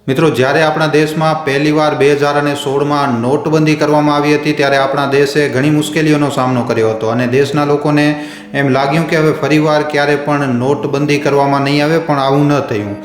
મિત્રો, જ્યારે આપણા દેશમાં પહેલીવાર 2016માં નોટબંધી કરવામાં આવી હતી ત્યારે આપણા દેશે ઘણી મુશ્કેલીઓનો સામનો કર્યો હતો અને દેશના લોકોને એમ લાગ્યું કે હવે ફરીવાર ક્યારે પણ નોટબંધી કરવામાં નહીં આવે, પણ આવું ન થયું.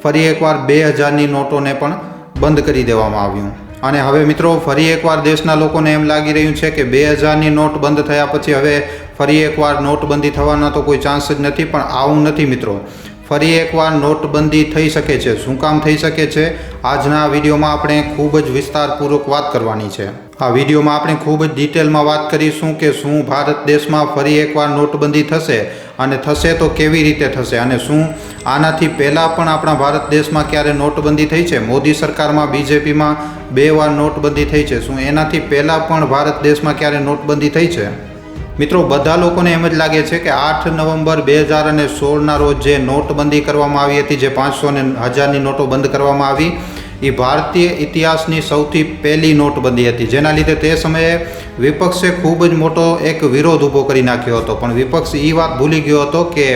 ફરી એકવાર 2000ની નોટોને પણ બંધ કરી દેવામાં આવ્યું અને હવે મિત્રો ફરી એકવાર દેશના લોકોને એમ લાગી રહ્યું છે કે 2000ની નોટ બંધ થયા પછી હવે ફરી એકવાર નોટબંધી થવાના તો કોઈ ચાન્સ જ નથી. પણ આવું નથી મિત્રો, ફરી એકવાર નોટબંધી થઈ શકે છે. શું કામ થઈ શકે છે, આજના વિડીયોમાં આપણે ખૂબ જ વિસ્તારપૂર્વક વાત કરવાની છે. આ વિડીયોમાં આપણે ખૂબ જ ડિટેલમાં વાત કરીશું કે શું ભારત દેશમાં ફરી એકવાર નોટબંધી થશે અને થશે તો કેવી રીતે થશે, અને શું આનાથી પહેલાં પણ આપણા ભારત દેશમાં ક્યારે નોટબંધી થઈ છે. મોદી સરકારમાં બીજેપીમાં 2 વાર નોટબંધી થઈ છે. શું એનાથી પહેલાં પણ ભારત દેશમાં ક્યારે નોટબંધી થઈ છે? મિત્રો, બધા લોકોને એમ જ લાગે છે કે 8 નવેમ્બર 2016ના રોજ જે નોટબંધી કરવામાં આવી હતી, જે 500 અને 1000ની નોટો બંધ કરવામાં આવી, એ ભારતીય ઇતિહાસની સૌથી પહેલી નોટબંધી હતી. જેના લીધે તે સમયે વિપક્ષે ખૂબ જ મોટો એક વિરોધ ઊભો કરી નાખ્યો હતો. પણ વિપક્ષ એ વાત ભૂલી ગયો હતો કે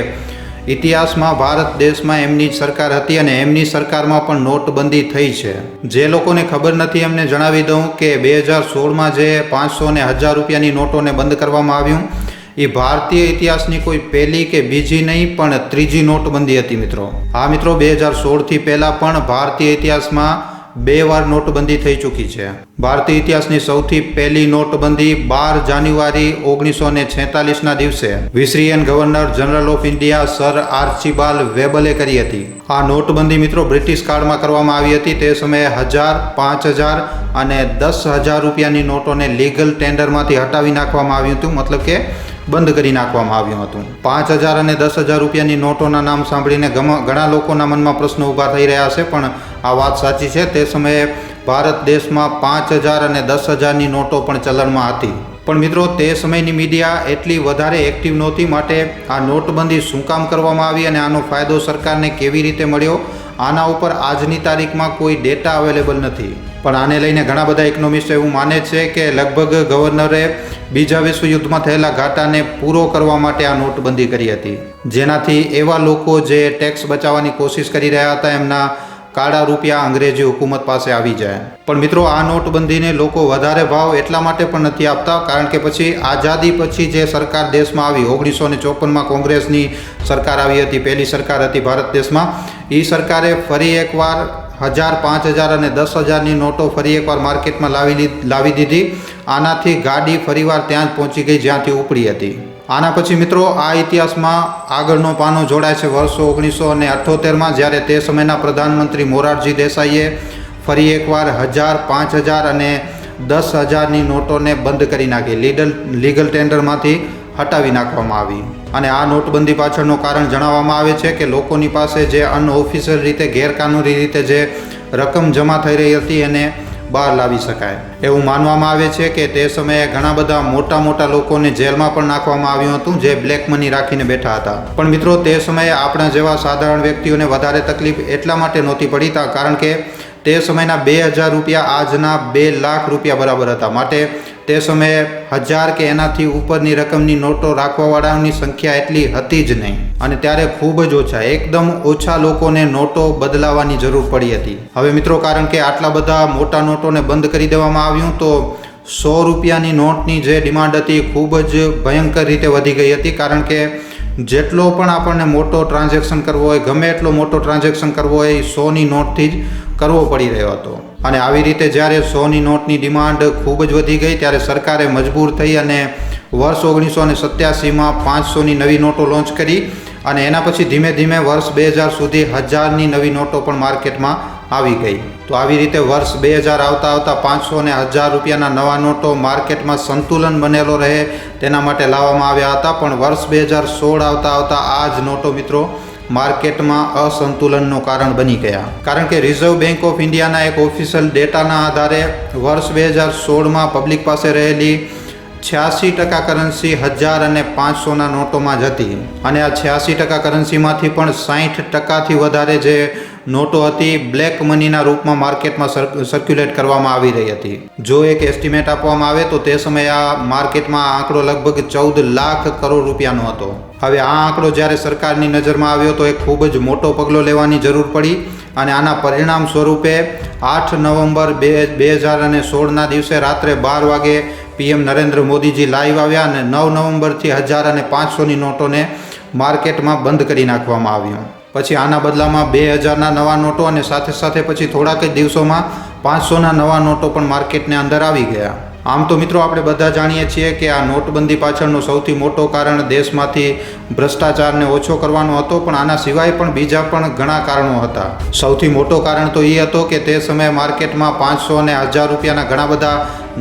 ઇતિહાસમાં ભારત દેશમાં એમની જ સરકાર હતી અને એમની સરકારમાં પણ નોટબંધી થઈ છે. જે લોકોને ખબર નથી એમને જણાવી દઉં કે 2016માં જે 500 અને 1000 રૂપિયાની નોટોને બંધ કરવામાં આવ્યું, એ ભારતીય ઇતિહાસની કોઈ પહેલી કે બીજી નહીં પણ ત્રીજી નોટબંધી હતી મિત્રો. હા મિત્રો, 2016થી પહેલાં પણ ભારતીય ઇતિહાસમાં 2 વાર નોટબંધી થઈ ચૂકી છે. ભારતીય ઇતિહાસની સૌથી પહેલી નોટબંધી 12 જાન્યુઆરી 1946ના દિવસે વિસરીયન governor general of India sir Archibald Wavell કરી હતી. આ નોટબંધી મિત્રો બ્રિટિશ કાળમાં કરવામાં આવી હતી. તે સમયે 1000, 5000 અને 10,000 રૂપિયાની નોટોને લીગલ ટેન્ડરમાંથી હટાવી નાખવામાં આવ્યું હતું, મતલબ કે બંધ કરી નાખવામાં આવ્યું હતું. 5000 અને 10,000 રૂપિયાની નોટોના નામ સાંભળીને ઘણા લોકોના મનમાં પ્રશ્નો ઊભા થઈ રહ્યા છે, પણ આ વાત સાચી છે. તે સમયે ભારત દેશમાં 5000 અને 10,000ની નોટો પણ ચલણમાં હતી. પણ મિત્રો, તે સમયની મીડિયા એટલી વધારે એક્ટિવ નહોતી, માટે આ નોટબંધી શું કામ કરવામાં આવી અને આનો ફાયદો સરકારને કેવી રીતે મળ્યો, આના ઉપર આજની તારીખમાં કોઈ ડેટા અવેલેબલ નથી. પણ આને લઈને ઘણા બધા ઇકોનોમિસ્ટ એવું માને છે કે લગભગ ગવર્નરે બીજા વિશ્વયુદ્ધમાં થયેલા ઘાટાને પૂરો કરવા માટે આ નોટબંધી કરી હતી, જેનાથી એવા લોકો જે ટેક્સ બચાવવાની કોશિશ કરી રહ્યા હતા એમના કાળા રૂપિયા અંગ્રેજી હુકુમત પાસે આવી જાય. પણ મિત્રો, આ નોટબંધીને લોકો વધારે ભાવ એટલા માટે પણ નથી આપતા કારણ કે પછી આઝાદી પછી જે સરકાર દેશમાં આવી, 1954માં કોંગ્રેસની સરકાર આવી હતી, પહેલી સરકાર હતી ભારત દેશમાં, એ સરકારે ફરી એકવાર 1000, 5000 અને 10,000ની નોટો ફરી એકવાર માર્કેટમાં લાવી દીધી. આનાથી ગાડી ફરીવાર ત્યાં જ પહોંચી ગઈ જ્યાંથી ઉપડી હતી. આના પછી મિત્રો આ ઇતિહાસમાં આગળનો પાનો જોડાય છે વર્ષો 1978માં, જ્યારે તે સમયના પ્રધાનમંત્રી મોરારજી દેસાઈએ ફરી એકવાર 1000, 5000 અને 10,000ની નોટોને બંધ કરી નાખી, લીગલ ટેન્ડરમાંથી હટાવી નાખવામાં આવી. અને આ નોટબંધી પાછળનું કારણ જણાવવામાં આવે છે કે લોકોની પાસે જે અનઓફિશિયલ રીતે, ગેરકાનૂની રીતે જે રકમ જમા થઈ રહી હતી એને બહાર લાવી શકાય. એવું માનવામાં આવે છે કે તે સમયે ઘણા બધા મોટા લોકોને જેલમાં પણ નાખવામાં આવ્યું હતું, જે બ્લેક મની રાખીને બેઠા હતા. પણ મિત્રો, તે સમયે આપણા જેવા સાધારણ વ્યક્તિઓને વધારે તકલીફ એટલા માટે નહોતી પડી કારણ કે તે સમયના 2000 રૂપિયા આજના 2 લાખ રૂપિયા બરાબર હતા. માટે તે સમયે 1000 કે એનાથી ઉપરની રકમની નોટો રાખવાવાળાની સંખ્યા એટલી હતી જ નહીં, અને ત્યારે ખૂબ જ ઓછા, એકદમ ઓછા લોકોને નોટો બદલાવાની જરૂર પડી હતી. હવે મિત્રો, કારણ કે આટલા બધા મોટા નોટોને બંધ કરી દેવામાં આવ્યું તો 100 રૂપિયાની નોટની જે ડિમાન્ડ હતી ખૂબ જ ભયંકર રીતે વધી ગઈ હતી. કારણ કે જેટલો પણ આપણને મોટો ટ્રાન્ઝેક્શન કરવો હોય, ગમે એટલો મોટો ટ્રાન્ઝેક્શન કરવો હોય, 100ની નોટથી જ કરવો પડી રહ્યો હતો. અને આવી રીતે જ્યારે 100ની નોટની ડિમાન્ડ ખૂબ જ વધી ગઈ ત્યારે સરકારે મજબૂર થઈ અને વર્ષ 1987માં 500ની નવી નોટો લોન્ચ કરી અને એના પછી ધીમે ધીમે વર્ષ 2000 સુધી 1000ની નવી નોટો પણ માર્કેટમાં આવી ગઈ. તો આવી રીતે વર્ષ 2000 આવતા 500 અને 1000 રૂપિયાના નવા નોટો માર્કેટમાં સંતુલન બનેલો રહે તેના માટે લાવવામાં આવ્યા હતા. પણ વર્ષ 2016 આવતા આ જ નોટો મિત્રો માર્કેટમાં અસંતુલનનું કારણ બની ગયા. કારણ કે રિઝર્વ બેંક ઓફ ઇન્ડિયાના એક ઓફિશિયલ ડેટાના આધારે વર્ષ 2016માં પબ્લિક પાસે રહેલી 86% કરન્સી 1000 અને 500ના નોટોમાં જ હતી. અને આ 86% કરન્સીમાંથી પણ 60%થી વધારે જે નોટો હતી બ્લેક મનીના રૂપમાં માર્કેટમાં સર્ક્યુલેટ કરવામાં આવી રહી હતી. જો એક એસ્ટિમેટ આપવામાં આવે તો તે સમયે આ માર્કેટમાં આંકડો લગભગ 14 લાખ કરોડ રૂપિયાનો હતો. હવે આ આંકડો જ્યારે સરકારની નજરમાં આવ્યો તો એક ખૂબ જ મોટો પગલો લેવાની જરૂર પડી. અને આના પરિણામ સ્વરૂપે 8 નવેમ્બર 2016ના દિવસે રાત્રે 12 વાગે પીએમ નરેન્દ્ર મોદીજી લાઈવ આવ્યા અને 9 નવેમ્બરથી 1000 અને 500ની નોટોને માર્કેટમાં બંધ કરી નાખવામાં આવ્યું. પછી આના બદલામાં 2000ના નવા નોટો અને સાથે સાથે પછી થોડાક જ દિવસોમાં 500ના નવા નોટો પણ માર્કેટને અંદર આવી ગયા. આમ તો મિત્રો આપણે બધા જાણીએ છીએ કે આ નોટબંધી પાછળનું સૌથી મોટું કારણ દેશમાંથી ભ્રષ્ટાચારને ઓછો કરવાનો હતો, પણ આના સિવાય પણ બીજા પણ ઘણા કારણો હતા. સૌથી મોટો કારણ તો એ હતો કે તે સમયે માર્કેટમાં 500 અને 1000 રૂપિયાના ઘણા બધા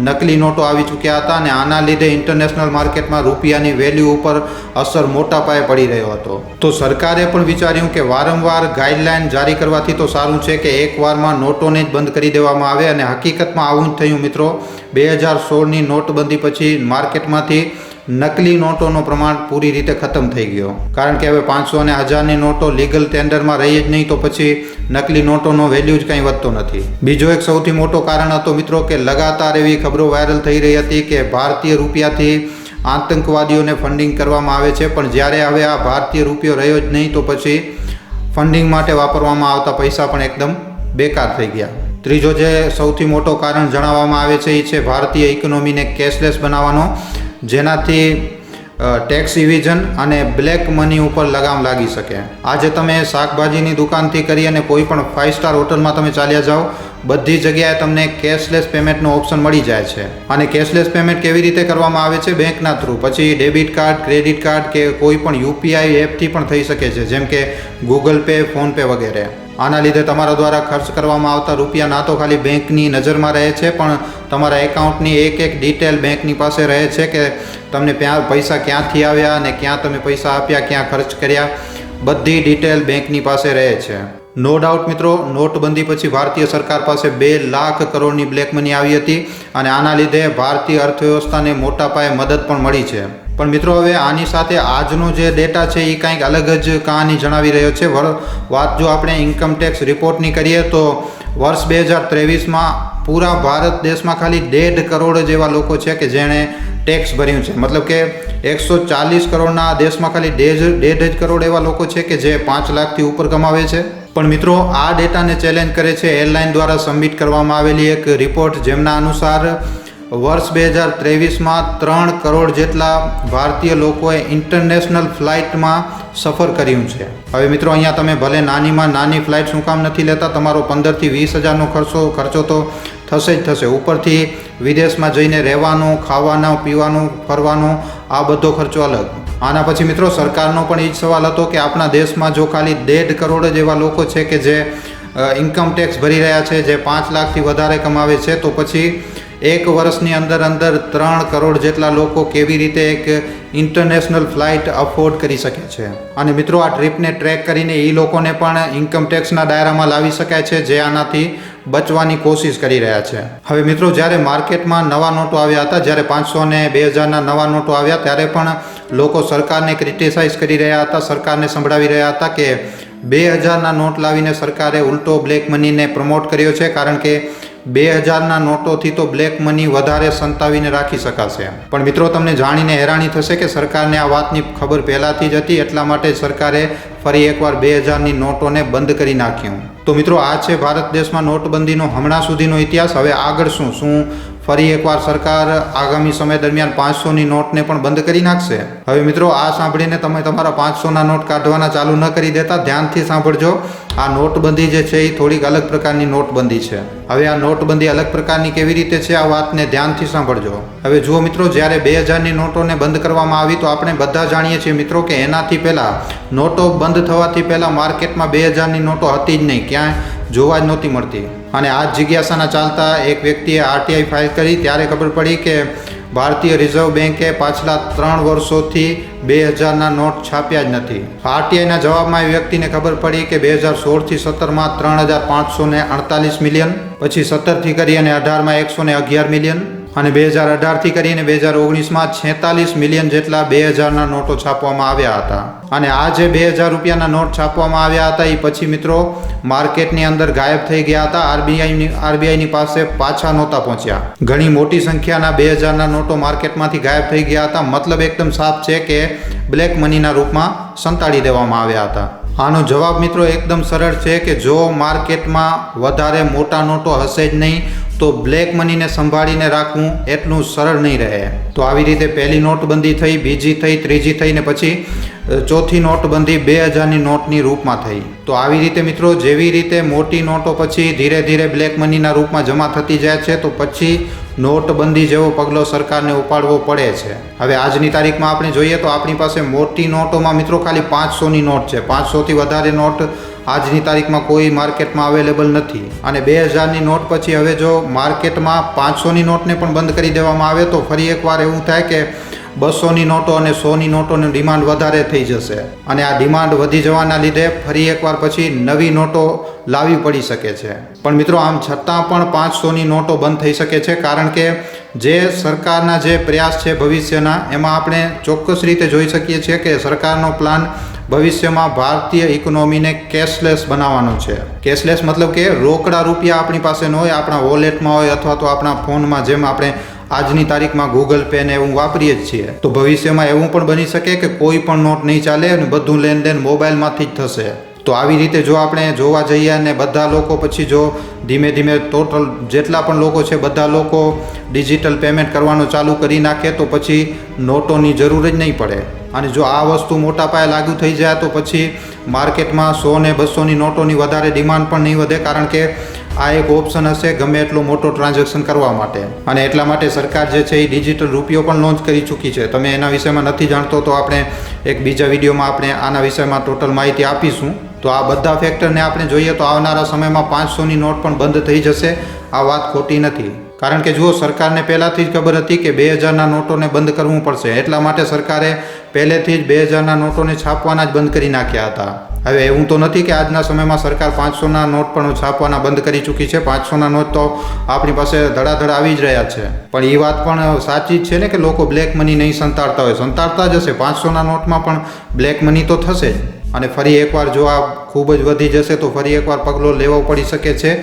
નકલી નોટો આવી ચૂક્યા હતા અને આના લીધે ઇન્ટરનેશનલ માર્કેટમાં રૂપિયાની વેલ્યુ ઉપર અસર મોટા પાયે પડી રહ્યો હતો. તો સરકારે પણ વિચાર્યું કે વારંવાર ગાઈડલાઈન જારી કરવાથી તો સારું છે કે એક વારમાં નોટોને જ બંધ કરી દેવામાં આવે, અને હકીકતમાં આવું જ થયું મિત્રો. 2016ની નોટબંધી પછી માર્કેટમાંથી નકલી નોટોનું પ્રમાણ પૂરી રીતે ખતમ થઈ ગયો, કારણ કે હવે 500 અને 1000ની નોટો લીગલ ટેન્ડરમાં રહી જ નહીં, તો પછી નકલી નોટોનો વેલ્યુ જ કંઈ વધતો નથી. બીજો એક સૌથી મોટો કારણ હતો મિત્રો કે લગાતાર એવી ખબરો વાયરલ થઈ રહી હતી કે ભારતીય રૂપિયાથી આતંકવાદીઓને ફંડિંગ કરવામાં આવે છે, પણ જ્યારે હવે આ ભારતીય રૂપિયો રહ્યો જ નહીં તો પછી ફંડિંગ માટે વાપરવામાં આવતા પૈસા પણ એકદમ બેકાર થઈ ગયા. ત્રીજો જે સૌથી મોટો કારણ જણાવવામાં આવે છે એ છે ભારતીય ઇકોનોમીને કેશલેસ બનાવવાનો, જેનાથી ટેક્સ ઇવિઝન અને બ્લેક મની ઉપર લગામ લાગી શકે. આજે તમે શાકભાજીની દુકાનથી કરી અને કોઈ પણ 5 સ્ટાર હોટલમાં તમે ચાલ્યા જાઓ, બધી જગ્યાએ તમને કેશલેસ પેમેન્ટનો ઓપ્શન મળી જાય છે. અને કેશલેસ પેમેન્ટ કેવી રીતે કરવામાં આવે છે? બેંકના થ્રુ, પછી ડેબિટ કાર્ડ, ક્રેડિટ કાર્ડ કે કોઈ પણ યુપીઆઈ એપથી પણ થઈ શકે છે, જેમ કે ગૂગલ પે, ફોન પે વગેરે. આના લીધે તમારા દ્વારા ખર્ચ કરવામાં આવતા રૂપિયા ના તો ખાલી બેંકની નજરમાં રહે છે, પણ તમારા એકાઉન્ટની એક ડિટેલ બેંકની પાસે રહે છે કે તમને પૈસા ક્યાંથી આવ્યા અને ક્યાં તમે પૈસા આપ્યા, ક્યાં ખર્ચ કર્યા, બધી ડિટેલ બેંકની પાસે રહે છે. નો ડાઉટ મિત્રો, નોટબંધી પછી ભારતીય સરકાર પાસે 2 લાખ કરોડની બ્લેક મની આવી હતી અને આના લીધે ભારતીય અર્થવ્યવસ્થાને મોટા પાયે મદદ પણ મળી છે. પણ મિત્રો હવે આની સાથે આજનો જે ડેટા છે એ કંઈક અલગ જ કહાની જણાવી રહ્યો છે. વાત જો આપણે ઇન્કમ ટેક્સ રિપોર્ટની કરીએ તો વર્ષ 2023માં પૂરા ભારત દેશમાં ખાલી 1.5 કરોડ જેવા લોકો છે કે જેણે ટેક્સ ભર્યું છે. મતલબ કે 140 કરોડના દેશમાં ખાલી 1.5 કરોડ એવા લોકો છે કે જે 5 લાખથી ઉપર કમાવે છે. પણ મિત્રો આ ડેટાને ચેલેન્જ કરે છે એરલાઇન દ્વારા સબમિટ કરવામાં આવેલી એક રિપોર્ટ, જેમના અનુસાર વર્ષ 2023માં 3 કરોડ જેટલા ભારતીય લોકોએ ઇન્ટરનેશનલ ફ્લાઇટમાં સફર કર્યું છે. હવે મિત્રો અહીંયા તમે ભલે નાનીમાં નાની ફ્લાઇટ શું કામ નથી લેતા, તમારો 15,000 થી 20,000નો ખર્ચો તો થશે જ થશે. ઉપરથી વિદેશમાં જઈને રહેવાનો, ખાવાનો, પીવાનો, ફરવાનો, આ બધો ખર્ચો અલગ. આના પછી મિત્રો સરકારનો પણ એ જ સવાલ હતો કે આપણા દેશમાં જો ખાલી 1.5 કરોડ જેવા લોકો છે કે જે ઇન્કમ ટેક્સ ભરી રહ્યા છે, જે 5 લાખથી વધારે કમાવે છે, તો પછી એક વર્ષની અંદર 3 કરોડ જેટલા લોકો કેવી રીતે એક ઇન્ટરનેશનલ ફ્લાઇટ અફોર્ડ કરી શકે છે. અને મિત્રો આ ટ્રીપને ટ્રેક કરીને એ લોકોને પણ ઇન્કમ ટેક્સના દાયરામાં લાવી શકાય છે, જે આનાથી બચવાની કોશિશ કરી રહ્યા છે. હવે મિત્રો જ્યારે માર્કેટમાં નવા નોટો આવ્યા હતા, જ્યારે 500 અને 2000ના નવા નોટો આવ્યા, ત્યારે પણ લોકો સરકારને ક્રિટિસાઇઝ કરી રહ્યા હતા, સરકારને સંભળાવી રહ્યા હતા કે 2000ના નોટ લાવીને સરકારે ઉલટો બ્લેક મનીને પ્રમોટ કર્યો છે, કારણ કે 2000ના નોટોથી તો બ્લેક મની વધારે સંતાવીને રાખી શકાશે. પણ મિત્રો તમને જાણીને હેરાની થશે કે સરકારને આ વાતની ખબર પહેલાંથી જ હતી, એટલા માટે સરકારે ફરી એકવાર 2000ની નોટોને બંધ કરી નાખ્યું. તો મિત્રો આ છે ભારત દેશમાં નોટબંધીનો હમણાં સુધીનો ઇતિહાસ. હવે આગળ શું ફરી એકવાર સરકાર આગામી સમય દરમિયાન 500ની નોટને પણ બંધ કરી નાખશે? હવે મિત્રો આ સાંભળીને તમે તમારા 500ના નોટ કાઢવાના ચાલુ ન કરી દેતા. ધ્યાનથી સાંભળજો, આ નોટબંધી જે છે એ થોડીક અલગ પ્રકારની નોટબંધી છે. હવે આ નોટબંધી અલગ પ્રકારની કેવી રીતે છે, આ વાતને ધ્યાનથી સાંભળજો. હવે જુઓ મિત્રો, જ્યારે 2000ની નોટોને બંધ કરવામાં આવી તો આપણે બધા જાણીએ છીએ મિત્રો કે એનાથી પહેલાં, નોટો બંધ થવાથી પહેલાં માર્કેટમાં 2000ની નોટો હતી જ નહીં, ક્યાંય જોવા જ નહોતી મળતી. અને આ જિજ્ઞાસાના ચાલતા એક વ્યક્તિએ આરટીઆઈ ફાઇલ કરી, ત્યારે ખબર પડી કે ભારતીય રિઝર્વ બેન્કે પાછલા 3 વર્ષોથી 2000ના નોટ છાપ્યા જ નથી. આરટીઆઈના જવાબમાં એ વ્યક્તિને ખબર પડી કે 2016થી 17માં 3548 મિલિયન, પછી 17થી કરી અને 18માં 111 મિલિયન, અને 2018થી કરીને 2019માં 46 મિલિયન જેટલા 2000ના નોટો છાપવામાં આવ્યા હતા. અને આ જે 2000 રૂપિયાના નોટ છાપવામાં આવ્યા હતા એ પછી મિત્રો માર્કેટની અંદર ગાયબ થઈ ગયા હતા. આરબીઆઈની પાસે પાછા નહોતા પહોંચ્યા. ઘણી મોટી સંખ્યાના 2000ના નોટો માર્કેટમાંથી ગાયબ થઈ ગયા હતા. મતલબ એકદમ સાફ છે કે બ્લેક મનીના રૂપમાં સંતાડી દેવામાં આવ્યા હતા. આનો જવાબ મિત્રો એકદમ સરળ છે કે જો માર્કેટમાં વધારે મોટા નોટો હશે જ નહીં તો બ્લેક મનીને સંભાળીને રાખવું એટલું સરળ નહીં રહે. તો આવી રીતે પહેલી નોટબંધી થઈ, બીજી થઈ, ત્રીજી થઈ ને પછી ચોથી નોટબંધી 2000ની નોટની રૂપમાં થઈ. તો આવી રીતે મિત્રો જેવી રીતે મોટી નોટો પછી ધીરે ધીરે બ્લેક મનીના રૂપમાં જમા થતી જાય છે તો પછી નોટબંધી જેવો પગલો સરકારને ઉપાડવો પડે છે. હવે આજની તારીખમાં આપણે જોઈએ તો આપણી પાસે મોટી નોટોમાં મિત્રો ખાલી 500ની નોટ છે. 500થી વધારે નોટ આજની તારીખમાં કોઈ માર્કેટમાં અવેલેબલ નથી. અને 2000ની નોટ પછી હવે જો માર્કેટમાં 500ની નોટને પણ બંધ કરી દેવામાં આવે તો ફરી એકવાર એવું થાય કે 200ની નોટો અને 100ની નોટોની ડિમાન્ડ વધારે થઈ જશે. અને આ ડિમાન્ડ વધી જવાના લીધે ફરી એકવાર પછી નવી નોટો લાવવી પડી શકે છે. પણ મિત્રો આમ છતાં પણ 500ની નોટો બંધ થઈ શકે છે, કારણ કે જે સરકારના જે પ્રયાસ છે ભવિષ્યના, એમાં આપણે ચોક્કસ રીતે જોઈ શકીએ છીએ કે સરકારનો પ્લાન ભવિષ્યમાં ભારતીય ઇકોનોમીને કેશલેસ બનાવવાનો છે. કેશલેસ મતલબ કે રોકડા રૂપિયા આપણી પાસે ન હોય, આપણા વોલેટમાં હોય અથવા તો આપણા ફોનમાં, જેમ આપણે આજની તારીખમાં ગૂગલ પે ને એવું વાપરીએ જ છીએ. તો ભવિષ્યમાં એવું પણ બની શકે કે કોઈ પણ નોટ નહીં ચાલે અને બધું લેનદેન મોબાઈલમાંથી જ થશે. તો આવી રીતે જો આપણે જોવા જઈએ અને બધા લોકો પછી જો ધીમે ધીમે ટોટલ જેટલા પણ લોકો છે બધા લોકો ડિજિટલ પેમેન્ટ કરવાનું ચાલુ કરી નાખે તો પછી નોટોની જરૂર જ નહીં પડે. અને જો આ વસ્તુ મોટા પાયે લાગુ થઈ જાય તો પછી માર્કેટમાં 100 ને 200ની નોટોની વધારે ડિમાન્ડ પણ નહીં વધે, કારણ કે આ એક ઓપ્શન હશે ગમે એટલો મોટો ટ્રાન્ઝેક્શન કરવા માટે. અને એટલા માટે સરકાર જે છે એ ડિજિટલ રૂપિયો પણ લોન્ચ કરી ચૂકી છે. તમે એના વિષયમાં નથી જાણતો તો આપણે એક બીજા વિડીયોમાં આપણે આના વિષયમાં ટોટલ માહિતી આપીશું. તો આ બધા ફેક્ટરને આપણે જોઈએ તો આવનારા સમયમાં 500ની નોટ પણ બંધ થઈ જશે. આ વાત ખોટી નથી, કારણ કે જુઓ સરકારને પહેલાંથી જ ખબર હતી કે 2000ના નોટોને બંધ કરવું પડશે. એટલા માટે સરકારે પહેલેથી જ 2000ના નોટોને છાપવાના જ બંધ કરી નાખ્યા હતા. હવે એવું તો નથી કે આજના સમયમાં સરકાર 500ના નોટ પણ છાપવાના બંધ કરી ચૂકી છે. 500ના નોટ તો આપણી પાસે ધડાધડ આવી જ રહ્યા છે. પણ એ વાત પણ સાચી જ છે ને કે લોકો બ્લેક મની નહીં સંતાડતા હોય, સંતાડતા જ હશે. 500ના નોટમાં પણ બ્લેક મની તો થશે જ. અને ફરી એકવાર જો આ ખૂબ જ વધી જશે તો ફરી એકવાર પગલો લેવો પડી શકે છે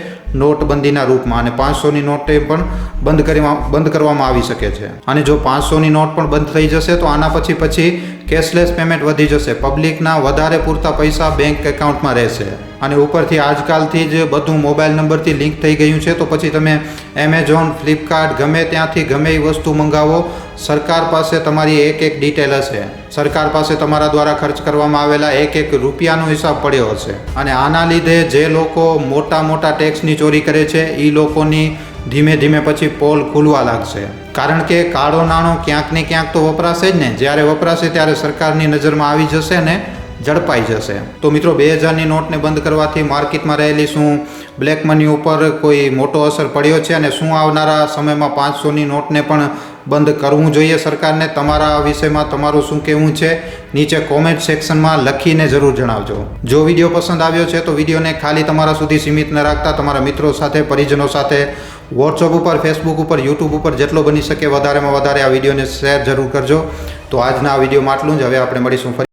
નોટબંધીના રૂપમાં. અને 500ની નોટે પણ બંધ કરવામાં આવી શકે છે. અને જો 500ની નોટ પણ બંધ થઈ જશે તો આના પછી કેશલેસ પેમેન્ટ વધી જશે. પબ્લિકના વધારે પૂરતા પૈસા બેંક એકાઉન્ટમાં રહેશે. અને ઉપરથી આજકાલથી જ બધું મોબાઈલ નંબરથી લિંક થઈ ગયું છે તો પછી તમે એમેઝોન, ફ્લિપકાર્ટ ગમે ત્યાંથી ગમે એ વસ્તુ મંગાવો, સરકાર પાસે તમારી એક એક ડિટેલ હશે. સરકાર પાસે તમારા દ્વારા ખર્ચ કરવામાં આવેલા એક એક રૂપિયાનો હિસાબ પડ્યો હશે. અને આના લીધે જે લોકો મોટા મોટા ટેક્સની ચોરી કરે છે એ લોકોની ધીમે ધીમે પછી પોલ ખુલવા લાગશે. કારણ કે કાળો નાણો ક્યાંક ને ક્યાંક તો વપરાશે જ ને. જ્યારે વપરાશે ત્યારે સરકારની નજરમાં આવી જશે ને ઝડપાઈ જશે. તો મિત્રો 2000ની નોટને બંધ કરવાથી માર્કેટમાં રહેલી શું બ્લેક મની ઉપર કોઈ મોટો અસર પડ્યો છે, અને શું આવનારા સમયમાં 500ની નોટને પણ બંધ કરવું જોઈએ સરકારને? તમારા આ વિષયમાં તમારું શું કહેવું છે નીચે કોમેન્ટ સેક્શનમાં લખીને જરૂર જણાવજો. જો વિડીયો પસંદ આવ્યો છે તો વિડીયોને ખાલી તમારા સુધી સીમિત ન રાખતા તમારા મિત્રો સાથે, પરિજનો સાથે, વોટ્સઅપ ઉપર, ફેસબુક ઉપર, યુટ્યુબ ઉપર જેટલો બની શકે વધારેમાં વધારે આ વિડીયોને શેર જરૂર કરજો. તો આજના આ વિડીયોમાં આટલું જ. હવે આપણે મળીશું ફરી.